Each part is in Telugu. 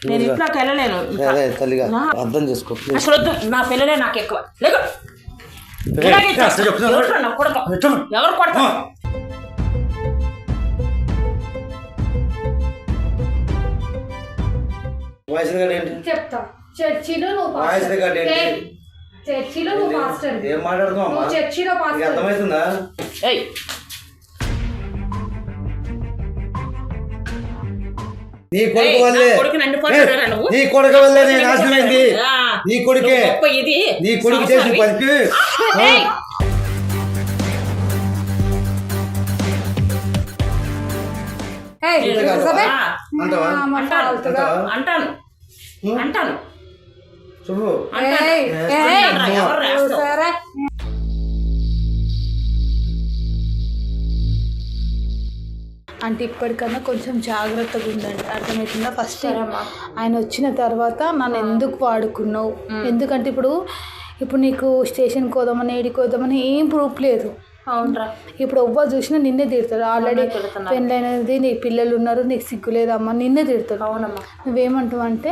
నేను ఇంట్లోకి వెళ్ళలేను. తల్లిగా అర్థం చేసుకో. అసలు వద్దు, నా పిల్లలే నాకు ఎక్కువ. ఎవరు కొడతా? చెప్తా. చర్చిలో నువ్వు పాస్టర్. ఏం మాట్లాడుతున్నావు? చర్చిలో పాస్టర్. అర్థమవుతుందా? నీ కొడుకు వల్లే నీ కొడుకు వల్లే నేను నాశనమైంది. నీ కొడుకే నీ కొడుకు చేసిన పనికి అంటాను. శుభు అంటే ఇప్పటికన్నా కొంచెం జాగ్రత్తగా ఉండండి, అర్థమవుతుందా? ఫస్ట్ ఆయన వచ్చిన తర్వాత నన్ను ఎందుకు వాడుకున్నావు? ఎందుకంటే ఇప్పుడు నీకు స్టేషన్కి పోదామని ఏడికి పోదామని ఏం ప్రూఫ్ లేదు. అవునరా, ఇప్పుడు ఎవ్వరు చూసినా నిన్నే తిడతారు. ఆల్రెడీ పెళ్ళైనది, నీ పిల్లలు ఉన్నారు, నీకు సిగ్గులేదమ్మా, నిన్నే తిడతారు. అవునమ్మా. నువ్వేమంటావు అంటే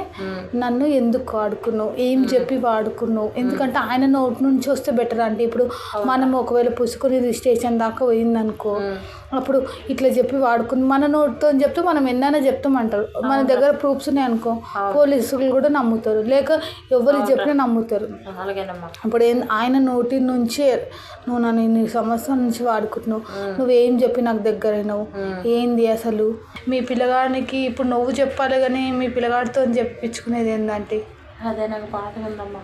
నన్ను ఎందుకు వాడుకున్నావు, ఏం చెప్పి వాడుకున్నావు? ఎందుకంటే ఆయన నోటి నుంచి వస్తే బెటర్. అంటే ఇప్పుడు మనం ఒకవేళ పుసుకుని స్టేషన్ దాకా పోయిందనుకో, అప్పుడు ఇట్లా చెప్పి వాడుకుని మన నోటితో చెప్తే మనం ఎన్నైనా చెప్తామంటారు. మన దగ్గర ప్రూఫ్స్ ఉన్నాయి అనుకో, పోలీసులు కూడా నమ్ముతారు, లేక ఎవరికి చెప్పినా నమ్ముతారు. ఇప్పుడు ఆయన నోటి నుంచే నువ్వు నన్ను ఇన్ని సంవత్సరాల నుంచి వాడుకుంటున్నావు, నువ్వేం చెప్పి నాకు దగ్గరైనావు, ఏంది అసలు? మీ పిల్లగాడికి ఇప్పుడు నువ్వు చెప్పాలి కానీ మీ పిల్లగాడితో చెప్పించుకునేది ఏంటంటే అదే నాకు బాధ ఉందమ్మా.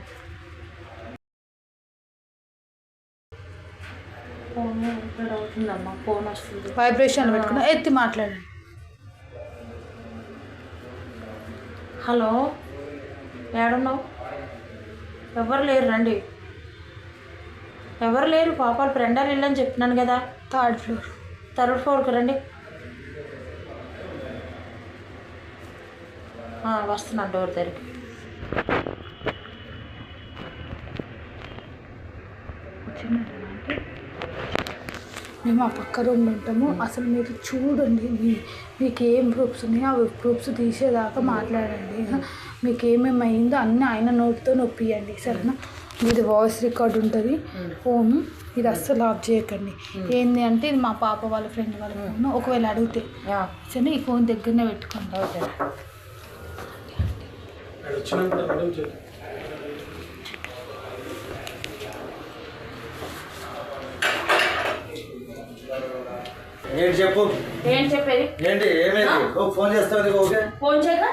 ఫోన్ వస్తుంది, వైబ్రేషన్ పెట్టుకున్నా, ఎత్తి మాట్లాడండి. హలో, ఏడున్నావు? ఎవరు లేరు, రండి. ఎవరు లేరు, పాపాలు ఫ్రెండాలు వెళ్ళని చెప్పినాను కదా. థర్డ్ ఫ్లోర్కి రండి. వస్తున్నాను డోర్ దగ్గరికి. మేము ఆ పక్క రూమ్లో ఉంటాము. అసలు మీరు చూడండి, మీకు ఏం ప్రూఫ్స్ ఉన్నాయో అవి ప్రూఫ్స్ తీసేదాకా మాట్లాడండి. మీకు ఏమేమి అయిందో అన్నీ ఆయన నోటితో నొప్పియండి, సరేనా? ఇది వాయిస్ రికార్డ్ ఉంటుంది, ఫోన్ ఇది అస్సలు ఆఫ్ చేయకండి. ఏంటి అంటే ఇది మా పాప వాళ్ళ ఫ్రెండ్ వాళ్ళ ఫోన్. ఒకవేళ అడిగితే సరే ఈ ఫోన్ దగ్గరనే పెట్టుకోండి. ఏంటి చెప్పు? ఏం చెప్పేది? ఏంటి ఏమైంది? ఫోన్ చేస్తావు? ఓకే ఫోన్ చేయగా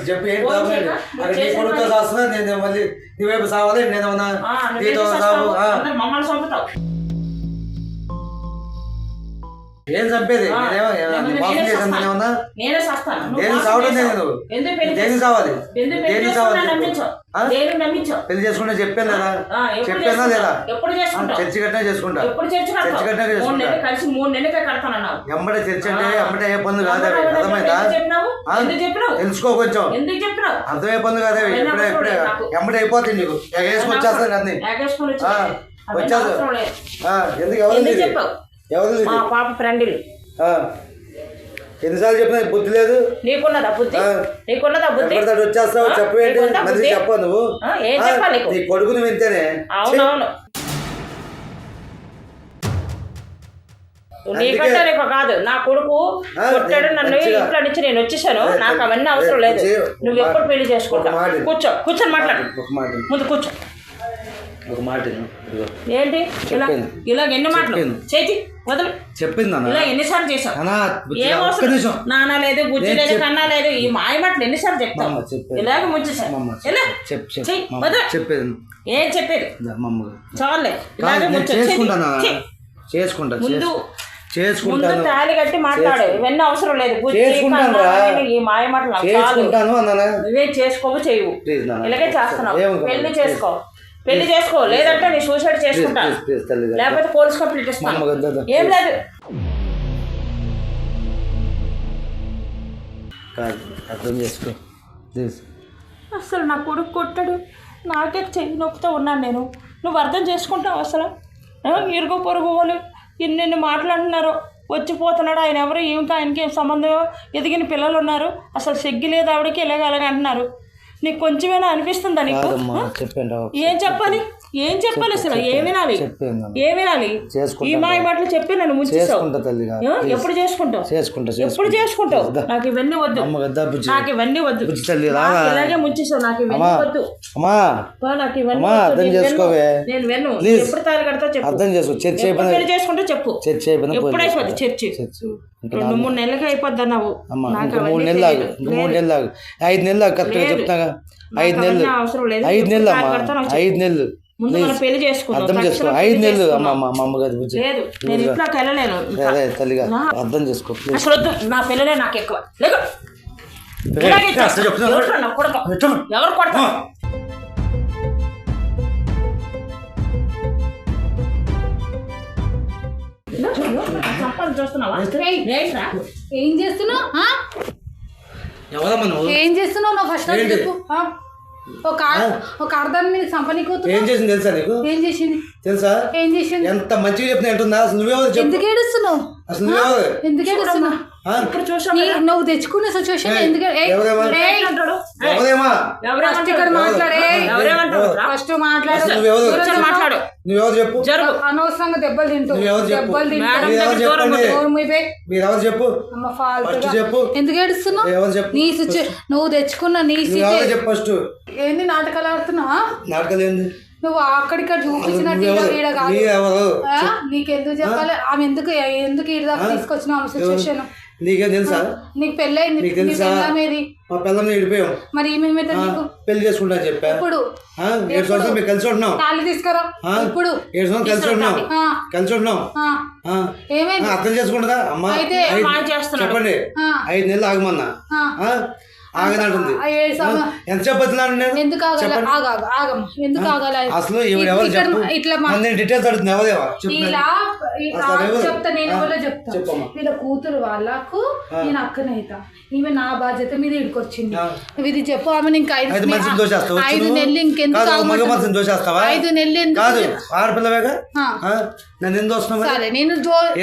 చెప్పు. ఏంటి నీ కొడుకు చేస్తున్నా, నేను మళ్ళీ నీ వైపు సావాలి, నేనేమన్నా నీతో సాగు? మమ్మల్ని చంపుతావు. ఏం చంపేది? మోసం చేసాను నేనేమన్నా? నేనే చేస్తాను. దేనికి సావడం? నేను దేనికి సావాలి? దేనికి సావాలి? పెళ్లి చేసుకుంటే చెప్పాను లేదా? చెప్పానా లేదా? చర్చి కట్టినా చేసుకుంటా. చర్చి కట్టినా చేసుకుంటా. ఎంబడే చర్చి అంటే ఎంబడే ఏ పనులు కాదు అవి, అర్థమైందా? తెలుసుకో, కొంచెం అర్థమయ్యే పనులు కాదు అవి. ఇప్పుడే ఎంబడే అయిపోతుంది నీకు. వేసుకొచ్చేస్తాను అన్ని వచ్చేస్తా. ఎందుకు? ఎవరు పాప ఫ్రెండ్. ఎన్నిసార్లు చెప్పినా బుద్ధి లేదు నీకున్నదా? బుద్ధి నీకున్నదా? బుద్ధి వచ్చేస్తావు. చెప్పేంటి? మళ్ళీ చెప్ప నువ్వు. నీ కొడుకుని వింటేనే. అవునవును, నీకంటే నీకు కాదు. నా కొడుకు కొట్టాడు నన్ను, ఇంట్లో నుంచి నేను వచ్చేసాను. నాకు అవన్నీ అవసరం లేదు. నువ్వు ఎప్పుడు పెళ్లి చేసుకుంటావు? కూర్చొని మాట్లాడు. ముందు కూర్చో. ఒక మాట ఏంటి ఇలా ఎన్ని మాటలు చేతి వదలు చెప్పింది ఇలా ఎన్నిసార్లు చేసావు? నాన్న లేదు, బుజ్జి లేదు, కన్నా లేదు, ఈ మాయ మాటలు ఎన్నిసార్లు చెప్తావు? ఇలాగ ముంచేసాను. చెప్పేది ఏం చెప్పేది? చాలే చేసుకుంటా. ముందు తాళి కట్టి మాట్లాడు. ఇవన్నీ అవసరం లేదు. ఈ మాయ మాటలు నువ్వే చేసుకోవు, చేయవు. ఇలాగే చేస్తున్నావు. పెళ్లి చేసుకో, లేదంటే నీ సూసైడ్ చేసుకుంటా, లేకపోతే పోలీస్ కంప్లైంట్ ఇస్తాను. ఏం లేదు. అర్థం చేసుకో. అసలు నా కొడుకు కొట్టాడు, నాకే చెయ్యి నొప్పితో ఉన్నాను నేను. నువ్వు అర్థం చేసుకుంటావు? అసలు ఇరుగు పొరుగు వాళ్ళు ఎన్నెన్ని మాట్లాడుతున్నారు. వచ్చిపోతున్నాడు. ఆయన ఎవరు ఏమిటి, ఆయనకి ఏం సంబంధం, ఎదిగిన పిల్లలు ఉన్నారు, అసలు సిగ్గు లేదు ఆవిడకి, ఇలాగ అలాగ అంటున్నారు. నీకు కొంచెమైనా అనిపిస్తుందా నీకు? ఏం చెప్పాలి, ఏం చెప్పాలి, అసలు ఏం వినాలి, ఏం వినాలి? ఈ మాయ మాటలు చెప్పి నన్ను ముంచేసావు. ఎప్పుడు చేసుకుంటావు, ఎప్పుడు చేసుకుంటావు? నాకు ఇవన్నీ వద్దు, నాకు ఇవన్నీ వద్దు, ఇలాగే ముంచేసావు. నాకు ఇవన్నీ వద్దు, నాకు ఇవన్నీ నేను విన్ను. ఎప్పుడు తాళి కడతావు చెప్పు, పెళ్లి చేసుకుంటా చెప్పు, ఎప్పుడైపోద్ది చర్చి? 2-3 నెలలకి అయిపోద్ది అన్నావు. 3 నెలలు 5 నెలలు కరెక్ట్గా చెప్తాగా. 5 నెలలు 5 నెలలు అమ్మా, 5 నెలలు పెళ్లి చేసుకుంటాం. అర్థం చేసుకో. 5 నెలలు అమ్మా, మా అమ్మగారి బుజ్జి నేను ఇంట్లోకి వెళ్ళలేను. తల్లిగా అర్థం చేసుకో. అసలు వద్దు, నా పిల్లలే నాకు ఎక్కువ. ఎవరు కొడతా? చూస్తున్నావా? ఏం చేస్తున్నావు, ఏం చేస్తున్నావు? నువ్వు ఫస్ట్ చెప్పు. ఒక అర్థాన్ని నీకు సంపనీకి ఏం చేసింది తెలుసా నీకు? ఏం చేసింది తెలుసా? ఏం చేసింది? ఎంత మంచిగా చెప్పిన అంటుందా? అసలు నువ్వే ఎందుకు ఏడుస్తున్నావు? అసలు నువ్వే ఎందుకు ఏడుస్తున్నావు? నువ్వు తెచ్చుకున్న సిచ్యువేషన్ ఎందుకు? ఫస్ట్ మాట్లాడు. నువ్వెవరు చెప్పు. అనవసరంగా దెబ్బలు తింటావు. చెప్పు. ఎందుకు ఏడుస్తున్నావు? నీ సిచ్యువేషన్ నువ్వు తెచ్చుకున్న నీ చెప్పు ఫస్ట్. ఏంది నాటకాలు ఆడుతున్నావా? నాటకాలు ఏంది? నువ్వు అక్కడిక్కడ చూపించినట్టు నీకెందుకు చెప్పాలి? ఆమె ఎందుకు ఈడ దాకా తీసుకొచ్చిన ఆమె సిచ్యువేషన్ నీకేం తెలుసా? నీకు పెళ్ళయింది, మా పిల్లల్ని విడిపోయాం. మరి ఏమేమైతే నీకు పెళ్లి చేసుకుంటా చెప్పా. ఇప్పుడు 7 సంవత్సరాలు మేము కలిసి ఉంటున్నాం. తాళి తీసుకురా. ఇప్పుడు 7 సంవత్సరాలు కలిసి ఉంటున్నాం. ఏమైంది? అర్థం చేసుకుంటుందా అమ్మా? చెప్పండి. 5 నెలలు ఆగమన్నా ఆగనంటుంది. ఎంత చెప్పొద్దున్నాను ఎందుకు ఆగాలి? అసలు ఎవరు డీటెయిల్స్ అడుగుతుంది ఎవరేవా చెప్తా. నేను కూడా చెప్తా. వీళ్ళ కూతురు వాళ్ళకు నేను అక్కనైతా. ఈమె నా బాధ్యత మీద ఇడికొచ్చింది. నువ్వు ఇది చెప్పు. ఆమె ఇంకా 5 నెలలు ఇంకెందుకు 5 నెలలు ఎందుకు? ఆడపిల్లవేగా నన్ను ఎందుకు వస్తున్నావు? సరే నేను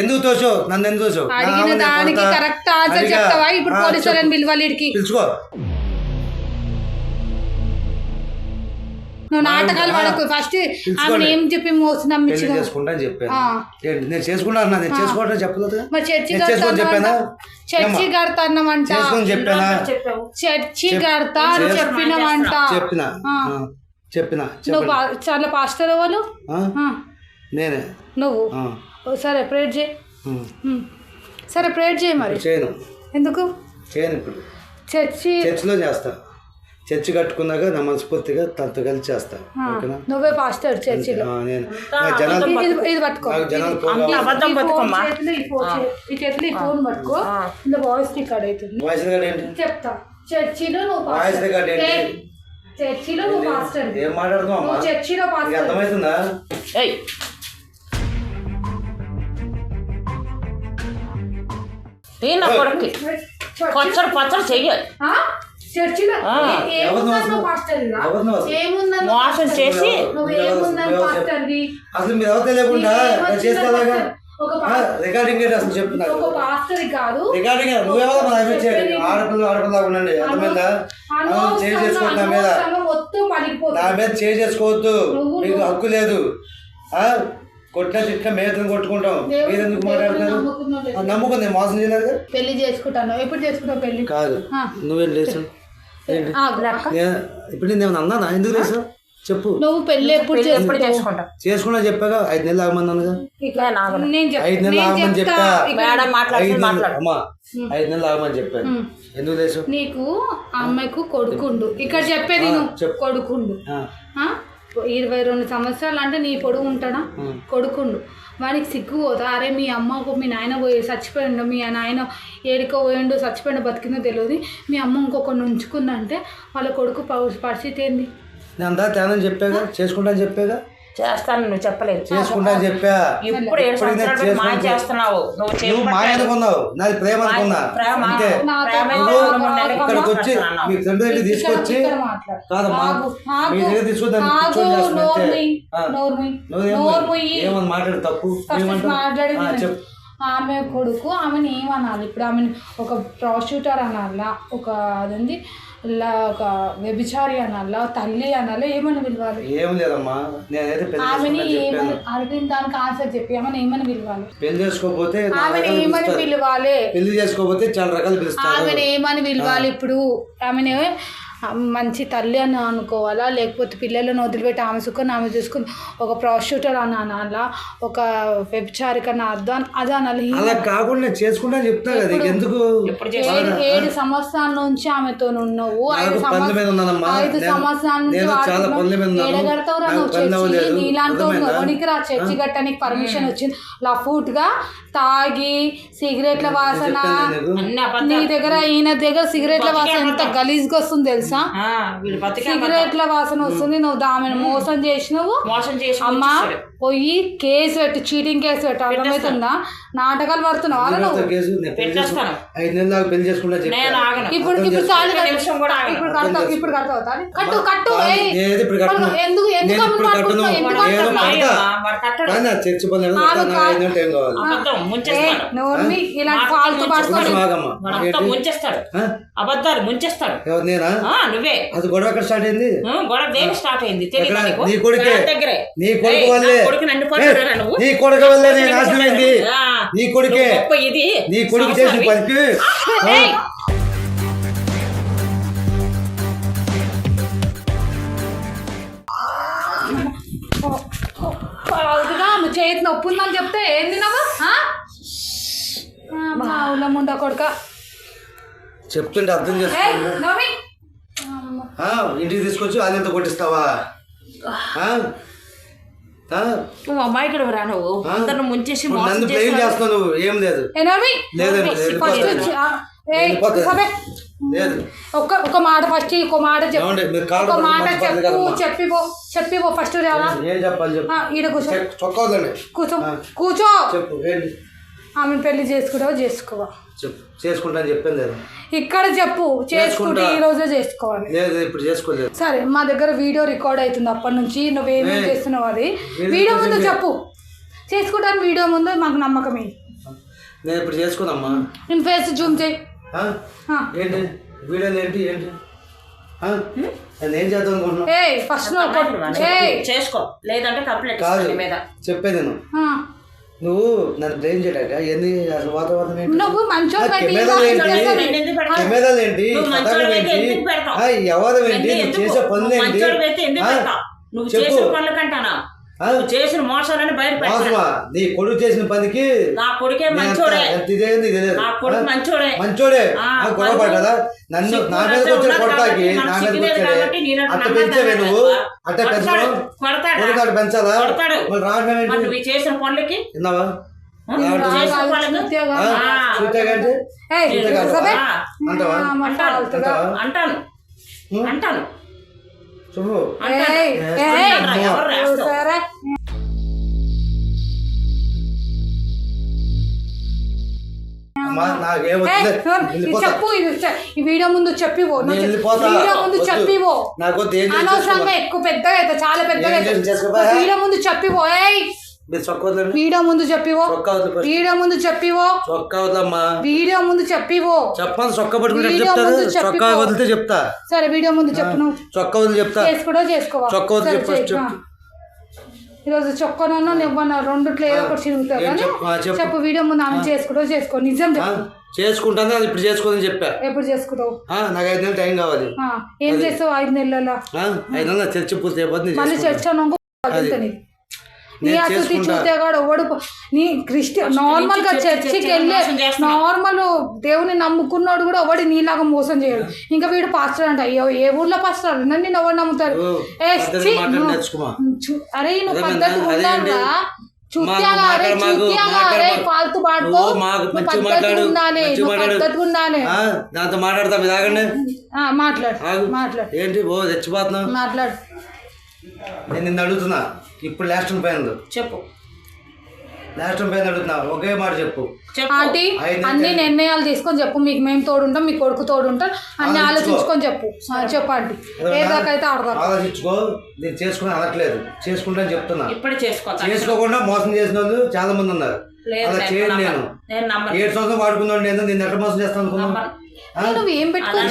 ఎందుకు తోచావు? నన్ను ఎందుకు తోచావు? అడిగిన దానికి కరెక్ట్ ఆన్సర్ చెప్తావా? ఇప్పుడు పోలీసులను పిలవాలి. ఇడికి పిలుచుకో. నువ్వు నాటకాలు పడకు. ఫస్ట్ ఆమె ఏం చెప్పి మోసి నమ్మించు. చేసుకుంటాను చెప్పాను. నేను చేసుకుంటాను. నేను చేసుకోవడం చెప్పలేదు. మరి చర్చి కడతానంట. చర్చి కడతామంట. చెప్పానా? చర్చి కడతా అని చెప్పినవంట. చెప్పిన నువ్వు చాలా పాస్టర్ వాళ్ళు. నేనే. నువ్వు సరే ప్రేయర్ చేయి. సరే ప్రేయర్ చేయి. మరి చేయను. ఎందుకు చేయను? ఇప్పుడు చర్చిలో చేస్తా. చర్చి కట్టుకున్నాక నా మనస్ఫూర్తిగా తనతో కలిసి చేస్తా. నువ్వే పాస్టర్ చర్చిలో. ఇది పట్టుకో. ఈ చేతిలో ఈ ఫోన్ పట్టుకో. ఇందులో వాయిస్ రికార్డ్ అవుతుంది. చెప్తా. చర్చిలో నువ్వు పాస్టర్. ఏం మాట్లాడుతున్నావు? చర్చిలో పాస్టర్. అర్థమవుతుందా? పచ్చడి చెయ్యాలి. మోసం చేసి అసలు మీరు ఎవరు తెలియకుండా చేస్తాగా రికార్డింగ్ అసలు చెప్తున్నారు. రికార్డింగ్ నువ్వెవరు ఆడపిల్ల ఉండండి. అర్థమైందా? చేంజ్ చేసుకోవద్దు. నా మీద చేంజ్ చేసుకోవద్దు. మీకు హక్కు లేదు. కొట్టిన తిట్టిన మేతను కొట్టుకుంటాం. మీరు ఎందుకు మాట్లాడుతున్నారు? నమ్ముకుంది. నేను మోసం చేయలేదు. పెళ్లి చేసుకుంటాను. ఎప్పుడు చేసుకుంటావు పెళ్లి? కాదు. నువ్వేం లేచావు? ఇప్పుడు నేను అన్నానా? ఎందుకు లేచావు చెప్పు. నువ్వు పెళ్లి ఎప్పుడు చేసుకున్నా చెప్పాగా. 5 నెలలు ఆగమన్నానుగా. 5 నెలలు ఆగమని చెప్పా. 5 నెలలు ఆగమని చెప్పాను. ఎందుకు లేచావు? నీకు అమ్మాయికు కొడుకుండు. ఇక్కడ చెప్పేది నువ్వు కొడుకుండు. 22 సంవత్సరాలు అంటే నీ పొడుగు ఉంటాడా? కొడుకుండు. వాడికి సిగ్గు పోతా. అరే మీ అమ్మకు మీ నాయన పోయి చచ్చిపోయిండు, మీ నాయన ఏడుకో పోయిండు, చచ్చిపోయిండు, బతికిందో తెలియదు. మీ అమ్మ ఇంకొకరిని ఉంచుకుందంటే వాళ్ళ కొడుకు పరిస్థితి ఏంది? నేను అంతా తేనని చెప్పాగా. చేసుకుంటాను చెప్పాగా. చేస్తాను. నువ్వు చెప్పలేదు. చేసుకుంటాను చెప్పా. ఇప్పుడు చేస్తున్నావు. నువ్వు మాయ అనుకున్నావు. నాది ప్రేమ అనుకున్నా. అంతే. ఇక్కడికి వచ్చి మీ తండ్రి తీసుకొచ్చి కాదమ్మా మీ దగ్గర తీసుకొద్దాం. ఏమని మాట్లాడు తప్పు. చెప్పు ఆమె కొడుకు ఆమెను ఏమనాలి ఇప్పుడు? ఆమెను ఒక ప్రాస్టిట్యూటర్ అనాలా, ఒక అదేంటి ఒక వ్యభిచారి అనాలా, తల్లి అనాలా, ఏమని పిలవాలి? ఏం లేదమ్మా, నేనైతే ఆమెని ఏమని అడిగిన దానికి ఆన్సర్ చెప్పి ఆమెను ఏమని పిలవాలి? పెళ్లి చేసుకోకపోతే ఆమెను ఏమని పిలవాలి? పెళ్లి చేసుకోకపోతే చాలా రకాలు పిలుస్తారు. ఆమెను ఏమని పిలవాలి? ఇప్పుడు ఆమెను మంచి తల్లి అని అనుకోవాలా, లేకపోతే పిల్లలను వదిలిపెట్టి ఆమె సుఖం ఆమె చూసుకుని ఒక ప్రాస్టిట్యూటర్ అని అనాలా, ఒక వ్యభిచారిక అది అనాలి? అలా కాకుండా చేసుకుంటా చెప్తా కదా, ఎందుకు 7 సంవత్సరాల నుంచి ఆమెతో ఉన్నావు, 5 సంవత్సరాల నుంచి ఎడగడతావురా నువ్వు చర్చి? నీలాంటి ఎవరికి రా చర్చి గట్టడానికి పర్మిషన్ వచ్చింది? లఫూట్ గా తాగి సిగరెట్ల వాసన, నీ దగ్గర ఈయన దగ్గర సిగరెట్ల వాసన ఎంత గలీజ్గా వస్తుంది తెలుసా? సిగరెట్ల వాసన వస్తుంది. నువ్వు ఆమెను మోసం చేసినావు అమ్మా. పోయి కేసు పెట్టు, చీటింగ్ కేసు పెట్టు. అర్థమవుతుందా? నాటకాలు పడుతున్నావు. ఇప్పుడు కట్టు కట్టు. ఎందుకు ఇలాంటి ఫాల్తు అబద్ధాలు ముంచేస్తాడు. నువ్వే అది గొడవ ఎక్కడ స్టార్ట్ అయింది? గొడవ దేని స్టార్ట్ అయింది? నీ కొడుకే, నీ కొడుకు వల్లే, నీ కొడుకు వల్లే నేను నాశనం అయింది. నీ కొడుకే, ఇది నీ కొడుకు చేసిన పనికి చేతి నొప్పి ఉందని చెప్తే ఏం తిన్నావా? ముండా కొడుక చెప్తుంటే అర్థం చేసుకో. ఇంటికి తీసుకొచ్చి అదంతా కొట్టిస్తావా? నువ్వు అమ్మాయికి రా, నువ్వు అందరిని ముంచేసి నన్ను ప్లేన్ చేస్తావు. నువ్వు ఏం లేదు ఒక మాట ఫస్ట్ ఒక మాట చెప్పు, ఒక మాట చెప్పిపో ఫస్ట్. ఏం చెప్పాలి? ఈడ కూర్చో, కూర్చో కూర్చో. ఆమె పెళ్లి చేసుకుంటావా చేసుకోవా? చేసుకుంటా అని చెప్పాను లేదు. ఇక్కడ చెప్పు, చేసుకుంటే ఈ రోజే చేసుకోవాలి. లేదు ఇప్పుడు చేసుకోలేదు. సరే, మా దగ్గర వీడియో రికార్డ్ అవుతుంది అప్పటి నుంచి. నువ్వేమేమి చేస్తున్నావు అది వీడియో ముందు చెప్పు. చేసుకుంటాను వీడియో ముందు మాకు నమ్మకమే. నేను ఇప్పుడు చేసుకున్నామ్మా. నేను ఫేస్ జూమ్ చేయి. ఏంటి వీడియో ఏంటి ఏంటి ఏం చేద్దాం అనుకుంటున్నా? ఫస్ట్ చేసుకో, లేదంటే కంప్లైంట్ చెప్పేది నేను. నువ్వు నన్ను బ్లేమ్ చేయడాక ఏంది అసలు వాతావరణం ఏంటి? కెమెరాలు ఏంటి, పతాకం ఏంటి, ఎవరు ఏంటి, నువ్వు చేసే పనులు ఏంటి? నువ్వు చేసిన పనుల కంటానా చేసిన మోసాలని బయట నీ కొడుకు చేసిన పనికి నా కొడుకే మంచోడే, నా కొడుకు మంచోడే, మంచోడే. గొడవ పడ్డా నన్ను నా మీద కూర్చొని కొడతాకి, నా మీద కూర్చొని అట్ట పెంచావే నువ్వు. అట్ట పెంచడం కొడుకు పెంచాలా? నువ్వు చేసిన పనులకి విన్నావా? అంటాను అంటాను చెప్పు. చెప్పు, ఈ వీడియో ముందు చెప్పివో, వీడియో ముందు చెప్పివో. అనవసరంగా ఎక్కువ పెద్దగా అయితే చాలా పెద్దగా వీడియో ముందు చెప్పివో. వీడియో ముందు చెప్పివో, వీడియో ముందు చెప్పివో, వీడియో ముందు చెప్పివో. చెప్పాలి చొక్కా పట్టుకుంటే చొక్కా వదిలితే చెప్తా. సరే వీడియో ముందు చెప్పు. నువ్వు చొక్కా వదిలి చెప్తా. చేసుకోవడం చేసుకోవా? చొక్కా వదిలి ఈరోజు చొక్కనన్నా నివ్వన్నా రెండుట్లో ఏదో ఒకటి చిరుగుతావు కానీ చెప్పు. వీడియో ముందు ఆమె చేసుకోవడం చేసుకో. నిజం చెప్పు. చేసుకుంటాను, అది ఇప్పుడు చేసుకోదని చెప్పా. ఎప్పుడు చేసుకుంటావు? నాకు 5 నెలలు టైం కావాలి. ఏం చేస్తావు 5 నెలల? 5 నెలలు చర్చ పూర్తి అయిపోతుంది. మళ్ళీ చర్చ నీ అసలు చూస్తే కూడా ఎవడు నీ క్రిస్టియన్ నార్మల్ గా చర్చికి వెళ్ళే నార్మల్ దేవుని నమ్ముకున్నాడు కూడా ఎవడు నీలాగా మోసం చేయడు. ఇంకా వీడు పాస్టర్ అంట. అయ్యో ఏ ఊర్లో పాస్టర్ నన్ను నేను ఎవరు నమ్ముతారు? అరే నువ్వు పద్ధతి ఉండాలిరా. ఫాల్తు పాడుకో, పద్ధతి ఉండాలి, పద్ధతి ఉండాలి. మాట్లాడు ఏంటి తెచ్చిపోతున్నా? మాట్లాడు. నేను నిన్ను అడుగుతున్నా ఇప్పుడు లాస్ట్ పైన చెప్పు. లాస్ట్ పైన అడుగుతున్నా, ఒకే మాట చెప్పు. ఆంటీ అన్ని నిర్ణయాలు తీసుకొని చెప్పు. మీకు మేము తోడుంటాం, మీ కొడుకు తోడుంటాం, అన్ని ఆలోచించుకొని చెప్పు. చెప్పు ఆంటీ. ఏదాకైతే ఆడతారు. ఆలోచించుకో. నేను చేసుకుని అనట్లేదు, చేసుకుంటా అని చెప్తున్నా. ఇప్పుడు చేసుకోకుండా మోసం చేసిన వాళ్ళు చాలా మంది ఉన్నారు. అలా చేయను నేను. 7 సంవత్సరాలు వాడుకున్నాను నేను, నేను ఎట్లా మోసం చేస్తాను అనుకున్నాను. నువ్వు ఏం పెట్టుకొని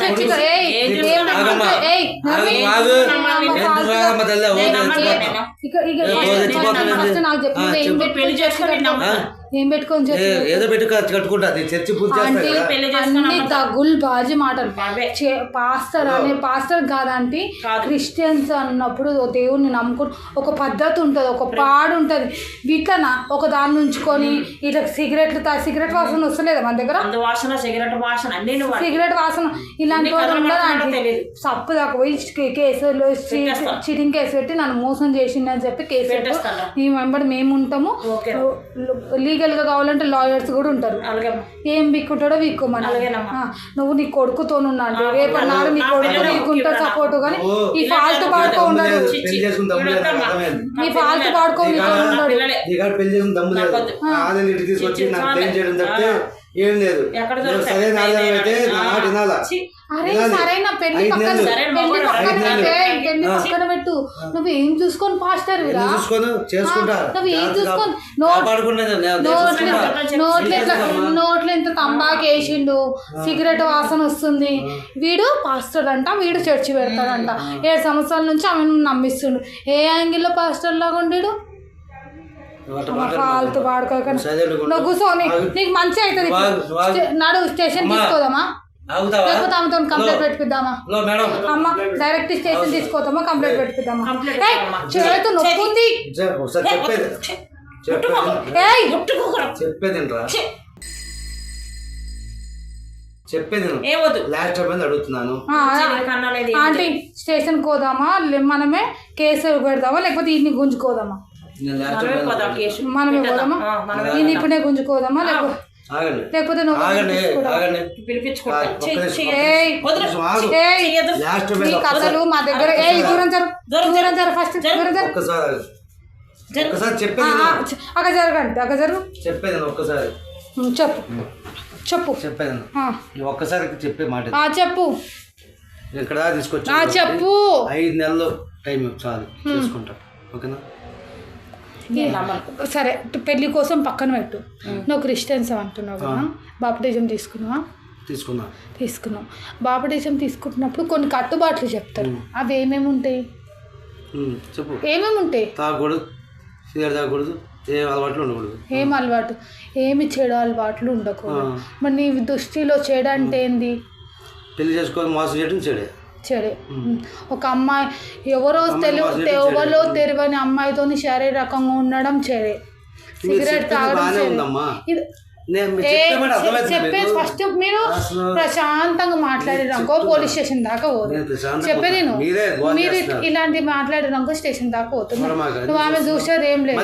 ఏం పెట్టుకొని ఏదో పెట్టి కట్టుకుంటా చర్చి పూర్తి అన్ని తగ్గులు బాజీ మాటలు. పాస్టర్ కాదంటే క్రిస్టియన్స్ అన్నప్పుడు దేవుణ్ణి నమ్ముకుని ఒక పద్ధతి ఉంటుంది, ఒక పాడు ఉంటుంది. ఇట్లా ఒక దాన్ని ఉంచుకొని ఇట్లా సిగరెట్ వాసన వస్తలేదా మన దగ్గర? సిగరెట్ వాసన ఇలాంటి వాళ్ళు ఉండదు. సప్పు దాకా పోయి కేసులో చీటింగ్ కేసు పెట్టి నన్ను మోసం చేసిందని చెప్పి కేసు పెట్టి ఈ వెంబడి మేము ఉంటాము. లీగల్ గా కావాలంటే లాయర్స్ కూడా ఉంటారు. ఏం బిక్కుంటాడో బిక్కోమని. నువ్వు నీ కొడుకుతోనున్నాడు, రేపటి నాడు నీ కొడుకు నీకుంటా సపోర్ట్. కానీ ఈ ఫాల్తు పాడుకో ఉండదు, ఈ ఫాల్తు పాడుకో ఏం లేదు. సరైన ఆధారం అయితే నా మాట వినాలా. అరే సరైన పెళ్లి పక్కన పెట్టు. నువ్వు ఏం చూసుకొని పాస్టర్ నువ్వు ఏం చూసుకొని నోట్లు ఎంత తంబాకు వేసిండు, సిగరెట్ వాసన వస్తుంది. వీడు పాస్టర్ అంట, వీడు చర్చి పెడతాడంట. 7 సంవత్సరాల నుంచి ఆమె నమ్మిస్తుండు. ఏ యాంగిల్లో పాస్టర్ లాగా ఉండేడు? ఫాల్తు వాడుకోక నువ్వు కూర్చోని నీకు మంచి అవుతుంది. నాడు స్టేషన్ తీసుకోదామా, లేకపోతే ఆమెతో కంప్లైంట్ పెట్టిద్దామా? అమ్మ డైరెక్ట్ స్టేషన్ తీసుకోదామా, కంప్లైంట్ పెట్టిద్దామా? చేతు నొప్పి ఉంది. అడుగుతున్నాను ఆంటీ, స్టేషన్ కోదామా, మనమే కేసు పెడదామా, లేకపోతే వీటిని గుంజుకోదామా? మనమే పోదామా? నేను ఇప్పుడే గుంజుకోదామా, లేకపోతే నువ్వు కథలు మా దగ్గర. దూరం జరు ఫస్ట్ అక్కడ జరగండి, అక్కడ జరుగు. చెప్పేది ఒక్కసారి చెప్పు ఒక్కసారి చెప్పే మాట చెప్పు. ఇక్కడ తీసుకొచ్చి చెప్పు. 5 నెలలు టైం చాలు, తీసుకుంటా. ఓకేనా? సరే, పెళ్లి కోసం పక్కన పెట్టు. నువ్వు క్రిస్టియన్స్ అంటున్నావు కదా, బాప్టిజం తీసుకున్నావు. బాప్టిజం తీసుకుంటున్నప్పుడు కొన్ని కట్టుబాట్లు చెప్తారు. అవి ఏమేమి ఉంటాయి? తాగకూడదు, సిగరెట్ తాగకూడదు, ఏం అలవాటు, ఏమి చెడు అలవాట్లు ఉండకూడదు. మరి నీ దృష్టిలో చెడు అంటే ఏంది? పెళ్లి చేసుకోవాలి, మోసం చేయడం చెడే. ఒక అమ్మాయి ఎవరో తెలియని అమ్మాయితో శారీరకంగా ఉండడం చెడే. సిగరెట్ తాగడం చెప్పేది ఫస్ట్ మీరు ప్రశాంతంగా మాట్లాడినాకో పోలీస్ స్టేషన్ దాకా పోదు. చెప్పేది మీరు ఇలాంటి మాట్లాడినాకో స్టేషన్ దాకా పోతుంది. నువ్వు ఆమె చూసేది ఏం లేదు.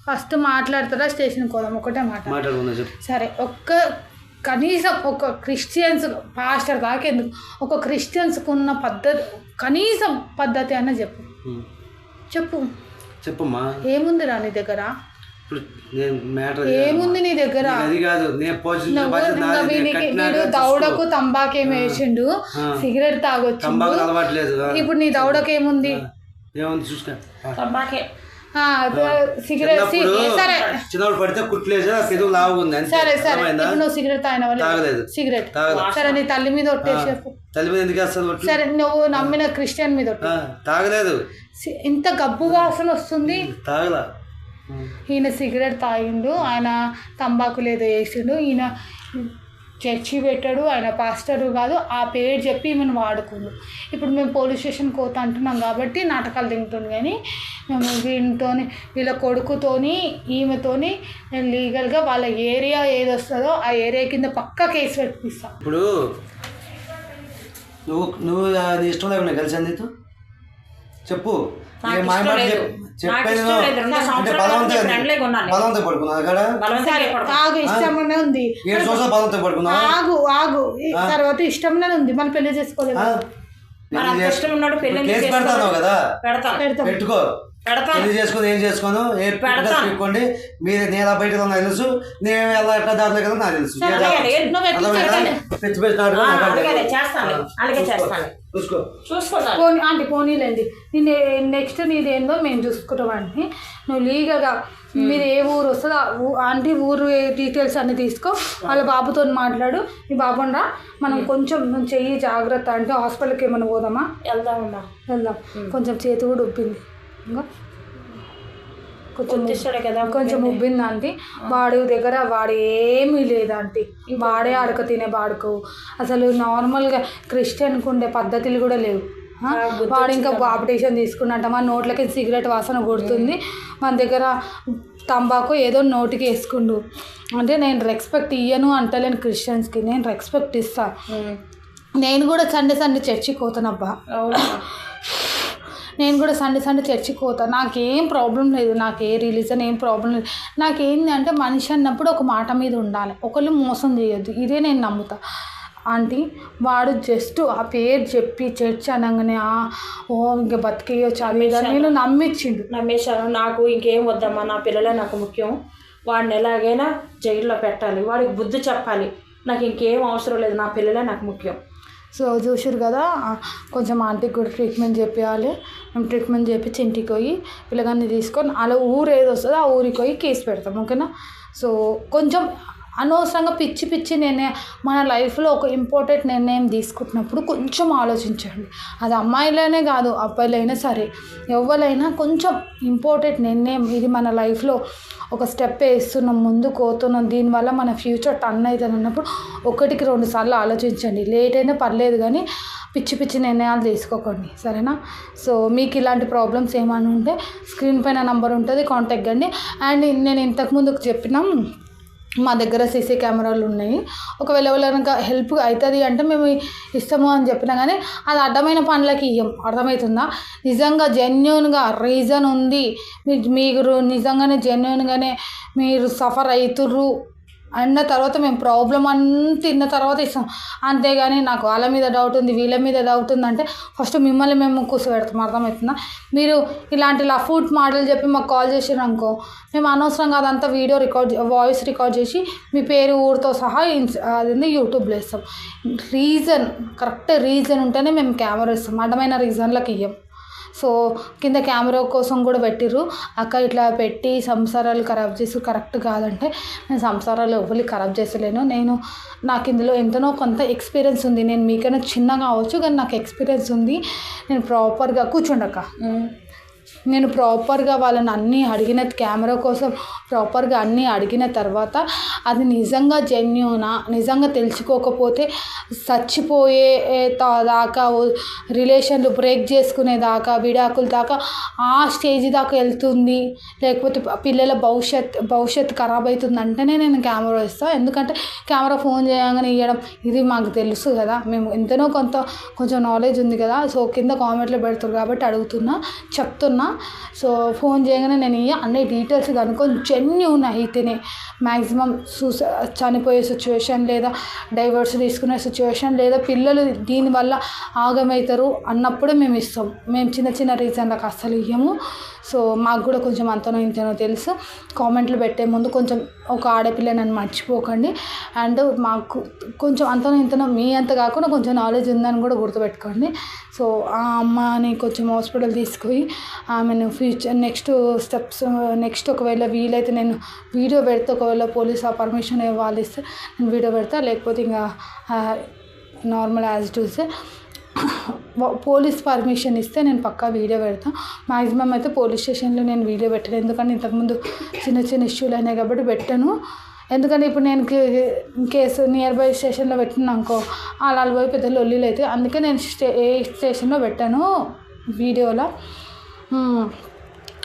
ఫస్ట్ మాట్లాడతారా, స్టేషన్ పోదాం. ఒకటే మాట. సరే, కనీసం ఒక క్రిస్టియన్స్ పాస్టర్ దాకా ఎందుకు, ఒక క్రిస్టియన్స్కి ఉన్న పద్ధతి, కనీసం పద్ధతి అన్న చెప్పమ్మా. ఏముందిరా నీ దగ్గర? ఏముంది నీ దగ్గర? వీడు దౌడకు తంబాకేమి వేసిండు, సిగరెట్ తాగొచ్చు. ఇప్పుడు నీ దౌడకు ఏముంది? సిగరెట్. సరే నువ్వు సిగరెట్ తాగిన సిగరెట్. సరే, నీ తల్లి మీద ఒట్టేసి. సరే, నువ్వు నమ్మిన క్రిస్టియన్ మీద తాగలేదు. ఇంత గబ్బు వాసన వస్తుంది. ఈయన సిగరెట్ తాగిండు, ఆయన తంబాకు లేదో వేసిండు, ఈయన చర్చి పెట్టాడు, ఆయన పాస్టరు కాదు, ఆ పేరు చెప్పి ఈమెను వాడుకుండు. ఇప్పుడు మేము పోలీస్ స్టేషన్కి పోతా అంటున్నాం కాబట్టి నాటకాలు తింటుంది. కానీ మేము వీళ్ళ కొడుకుతోని ఈమెతోని నేను లీగల్గా వాళ్ళ ఏరియా ఏది వస్తుందో ఆ ఏరియా కింద పక్కా కేసు పెట్టిస్తాను. ఇప్పుడు నువ్వు ఇష్టం లేకుండా కలిసి నీతో చెప్పు. ఇష్టంలోనే ఉంది. ఆగు తర్వాత ఇష్టంలోనే ఉంది. మనం పెళ్లి చేసుకోలేదు. పెట్టుకో. పెళ్లి చేసుకుని ఏం చేసుకోను పెట్టుకోండి. మీరు నేను ఎలా బయటకు నాకు తెలుసు, నేను ఎలా ఎట్లా దాంట్లో కదా నాకు తెలుసు. ఆంటీ పోనీలేండి, నేను నెక్స్ట్ నీదేందో మేము చూసుకుంటామండి. నువ్వు లీగల్గా మీరు ఏ ఊరు వస్తుందో ఆంటీ ఊరు డీటెయిల్స్ అన్నీ తీసుకో, వాళ్ళ బాబుతో మాట్లాడు. మీ బాబుండా మనం కొంచెం చెయ్యి జాగ్రత్త అంటే హాస్పిటల్కి ఏమైనా పోదామా? వెళ్దాం. కొంచెం చేతి కూడా ఉబ్బింది, ఇంకా కొంచెం ఉబ్బింది ఆంటీ. వాడి దగ్గర వాడు ఏమీ లేదు ఆంటీ, వాడే అడక తినే వాడుకో. అసలు నార్మల్గా క్రిస్టియన్కి ఉండే పద్ధతులు కూడా లేవు. వాడు ఇంకా ఆపరేషన్ తీసుకున్నట్ట, మన నోట్లకి సిగరెట్ వాసన కొడుతుంది, మన దగ్గర తంబాకు ఏదో నోటికి వేసుకుండు. అంటే నేను రెస్పెక్ట్ ఇయ్యను అంటలేను క్రిస్టియన్స్కి, నేను రెస్పెక్ట్ ఇస్తా. నేను కూడా సండే చర్చికి పోతానబ్బా, నేను కూడా సండే చర్చికి పోతాను. నాకేం ప్రాబ్లం లేదు, నాకు ఏ రిలీజన్ ఏం ప్రాబ్లం లేదు. నాకేంది అంటే మనిషి అన్నప్పుడు ఒక మాట మీద ఉండాలి, ఒకళ్ళు మోసం చేయొద్దు, ఇదే నేను నమ్ముతా ఆంటీ. వాడు జస్ట్ ఆ పేరు చెప్పి చర్చ్ అనగానే ఓ ఇంకా బతికేయచ్చు అది నేను నమ్మేశాను. నాకు ఇంకేం వద్దమ్మా, నా పిల్లలే నాకు ముఖ్యం. వాడిని ఎలాగైనా జైల్లో పెట్టాలి, వాడికి బుద్ధి చెప్పాలి. నాకు ఇంకేం అవసరం లేదు, నా పిల్లలే నాకు ముఖ్యం. సో చూసారు కదా, కొంచెం ఆంటీకి కూడా ట్రీట్మెంట్ చేయాలి. మేము ట్రీట్మెంట్ చేయించి ఇంటికి పోయి పిల్లగాన్ని తీసుకొని అలా ఊరు ఏది వస్తుందో ఆ ఊరికి పోయి కేసు పెడతాం, ఓకేనా? సో కొంచెం అనవసరంగా పిచ్చి మన లైఫ్లో ఒక ఇంపార్టెంట్ నిర్ణయం తీసుకుంటున్నప్పుడు కొంచెం ఆలోచించండి. అది అమ్మాయిలైనే కాదు, అబ్బాయిలైనా సరే, ఎవరైనా కొంచెం ఇంపార్టెంట్ నిర్ణయం, ఇది మన లైఫ్లో ఒక స్టెప్ వేస్తున్నాం, ముందుకు పోతున్నాం, దీనివల్ల మన ఫ్యూచర్ టర్న్ అవుతుంది అన్నప్పుడు 1-2 సార్లు ఆలోచించండి. లేట్ అయినా పర్లేదు కానీ పిచ్చి నిర్ణయాలు తీసుకోకండి, సరేనా? సో మీకు ఇలాంటి ప్రాబ్లమ్స్ ఏమైనా ఉంటే స్క్రీన్ పైన నంబర్ ఉంటుంది, కాంటాక్ట్ కండి. అండ్ నేను ఇంతకుముందుకు చెప్పినాం, మా దగ్గర సీసీ కెమెరాలు ఉన్నాయి, ఒకవేళ ఎవరైనా హెల్ప్ అవుతుంది అంటే మేము ఇస్తాము అని చెప్పినా కానీ అది అడ్డమైన పనులకి ఇవ్వం, అర్థమవుతుందా? నిజంగా జెన్యూన్గా రీజన్ ఉంది, మీరు నిజంగానే జెన్యూన్గానే మీరు సఫర్ అవుతుర్రు అన్న తర్వాత మేము ప్రాబ్లం అంతా ఇన్న తర్వాత ఇస్తాం. అంతేగాని నాకు వాళ్ళ మీద డౌట్ ఉంది, వీళ్ళ మీద డౌట్ ఉంది అంటే ఫస్ట్ మిమ్మల్ని మేము కూర్చోబెడతాం, అర్థమవుతుందా? మీరు ఇలాంటి లఫూట్ మాటలు చెప్పి మాకు కాల్ చేసారు అనుకో, మేము అనవసరంగా అదంతా వాయిస్ రికార్డ్ చేసి మీ పేరు ఊరితో సహా అది యూట్యూబ్లో ఇస్తాం. కరెక్ట్ రీజన్ ఉంటేనే మేము కెమెరా ఇస్తాం, అడ్డమైన రీజన్లకు ఇవ్వం. సో కింద కెమెరా కోసం కూడా పెట్టిర్రు, అక్క ఇట్లా పెట్టి సంసారాలు ఖరాబ్ చేసి కరెక్ట్ కాదంటే, నేను సంసారాలు ఎవరికి ఖరాబ్ చేసలేను. నాకు ఇందులో ఎంతనో కొంత ఎక్స్పీరియన్స్ ఉంది. నేను మీకైనా చిన్నగా అవ్వచ్చు కానీ నాకు ఎక్స్పీరియన్స్ ఉంది. నేను ప్రాపర్గా కూర్చోండక్క, నేను ప్రాపర్గా వాళ్ళని అన్నీ అడిగిన కెమెరా కోసం ప్రాపర్గా అన్నీ అడిగిన తర్వాత అది నిజంగా జెన్యూనా, నిజంగా తెలుసుకోకపోతే చచ్చిపోయే దాకా, రిలేషన్లు బ్రేక్ చేసుకునే దాకా, విడాకుల దాకా ఆ స్టేజ్ దాకా వెళ్తుంది, లేకపోతే పిల్లల భవిష్యత్తు ఖరాబ్ అవుతుందంటేనే నేను కెమెరా ఇస్తాను. ఎందుకంటే కెమెరా ఫోన్ చేయగానే ఇవ్వడం ఇది మాకు తెలుసు కదా, మేము ఎంతనో కొంచెం నాలెడ్జ్ ఉంది కదా. సో కింద కామెంట్లో పెడతారు కాబట్టి చెప్తున్నా. సో ఫోన్ చేయగానే నేను అన్ని డీటెయిల్స్ కనుక్కొని జెన్యూన్ అయితేనే, మ్యాక్సిమం చనిపోయే సిచ్యువేషన్ లేదా డైవర్స్ తీసుకునే సిచ్యువేషన్ లేదా పిల్లలు దీనివల్ల ఆగమవుతారు అన్నప్పుడే మేము ఇస్తాం. మేము చిన్న రీజన్లకు అస్సలు ఇవ్వము. సో మాకు కూడా కొంచెం అంతనో ఇంతనో తెలుసు. కామెంట్లు పెట్టే ముందు కొంచెం ఒక ఆడపిల్ల నన్ను మర్చిపోకండి. అండ్ మాకు కొంచెం అంతనో ఇంతనో మీ అంత కాకుండా కొంచెం నాలెడ్జ్ ఉందని కూడా గుర్తుపెట్టుకోండి. సో ఆ అమ్మని కొంచెం హాస్పిటల్ తీసుకుపోయి ఆమెను ఫ్యూచర్ నెక్స్ట్ ఒకవేళ వీలైతే నేను వీడియో పెడితే, ఒకవేళ పోలీస్ ఆ పర్మిషన్ వాళ్ళు ఇస్తే నేను వీడియో పెడతా, లేకపోతే ఇంకా normal as it is police permission ఇస్తే నేను పక్కా వీడియో పెడతాను. మ్యాక్సిమం అయితే పోలీస్ స్టేషన్లో నేను వీడియో పెట్టాను, ఎందుకంటే ఇంతకుముందు చిన్న ఇష్యూలు అయినాయి కాబట్టి పెట్టాను. ఎందుకంటే ఇప్పుడు నేను కేసు నియర్ బై స్టేషన్లో పెట్టినానుకో అలా పోయి పెద్ద లొల్లీలు అయితే, అందుకే నేను ఏ స్టేషన్లో పెట్టాను వీడియోలో.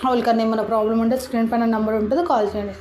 వాళ్ళకన్నా ఏమైనా ప్రాబ్లం ఉంటే స్క్రీన్ పైన నెంబర్ ఉంటుంది, కాల్ చేయండి.